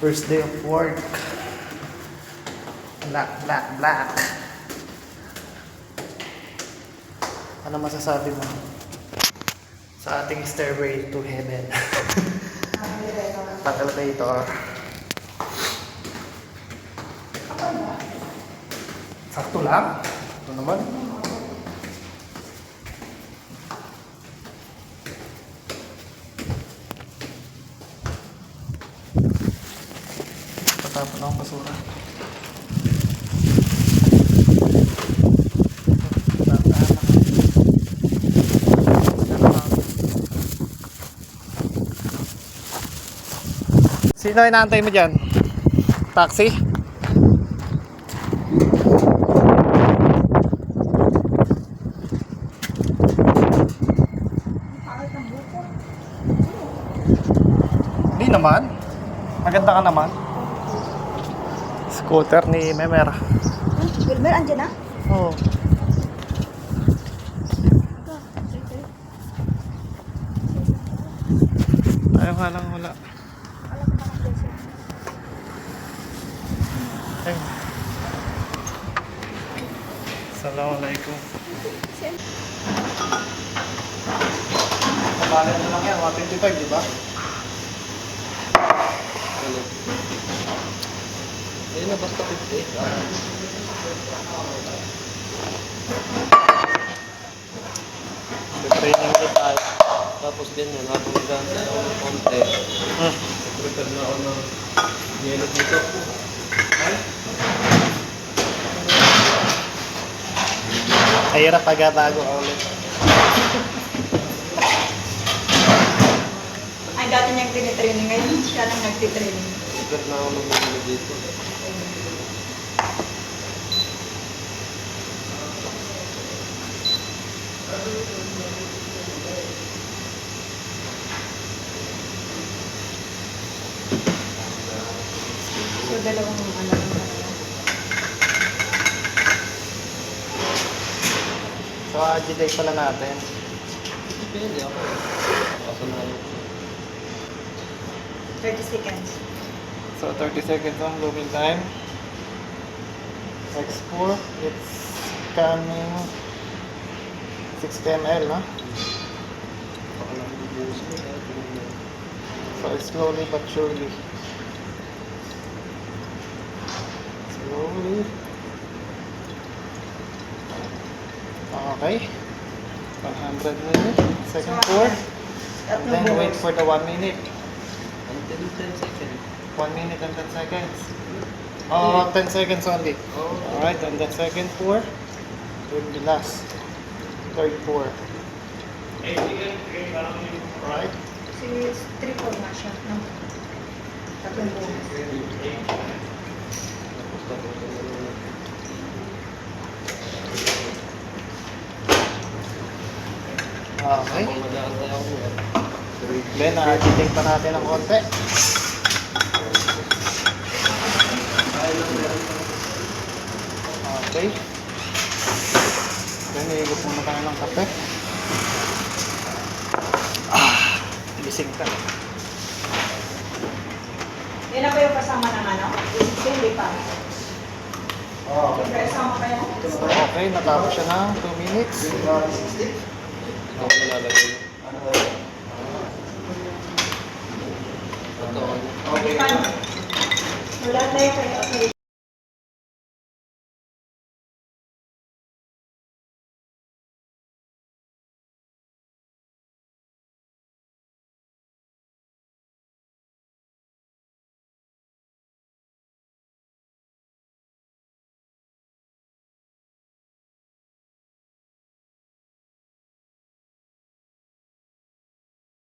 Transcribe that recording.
First day of work. Black, black, black. Ano masasabi mo sa ating stairway to heaven? Pang elevator. Sakto lang. Ito naman. Patapon akong basura. Sino inaantay mo dyan? Taxi? Hindi naman. Maganda ka naman. Scooter ni Memer. Wilmer, andyan na? Oo. Tayo nga lang wala. Ay. Assalamualaikum. Kapalit na lang yan, 125, di ba? Ayun na, basta 50. Training ulit tayo. Tapos ganyan, habang ganda ako ng konti. Prepare na ako ng yelo dito. Mahirap pagkatago ka ulit. Ay, dati niyang tinitraining. Ngayon, siya nang nagtitraining. Prepare na ako ng yelo dito. So, dalawang ano. So, delay pala natin. Depende ako. Kasanayan. 30 seconds. So, 30 seconds ang loading time. X4, it's coming 60 ml, no? Baka lang bubuhos ko. So, slowly but surely. Slowly. Okay. 100 minutes. Second pour. And then wait for the 1 minute. Until 10 seconds. 1 minute and 10 seconds. 10 seconds only. Oh. Alright, and the second pour will be last. Third pour. Alright. Kasi 3-4 na siya. No? Tatlong buo. Okay. Habang mag-aantay ako. Then, i-take pa natin ng konti. Okay. Then, iigop muna tayo ng kape. Gising ka. Yan na ba yung kasama ng ano? Hindi pa. Oh. Siyempre, kasama pa yan. So, okay, natapos siya ng 2 minutes. Ito ko nilalagay. Ito. Hindi pa. Wala tayo kayo.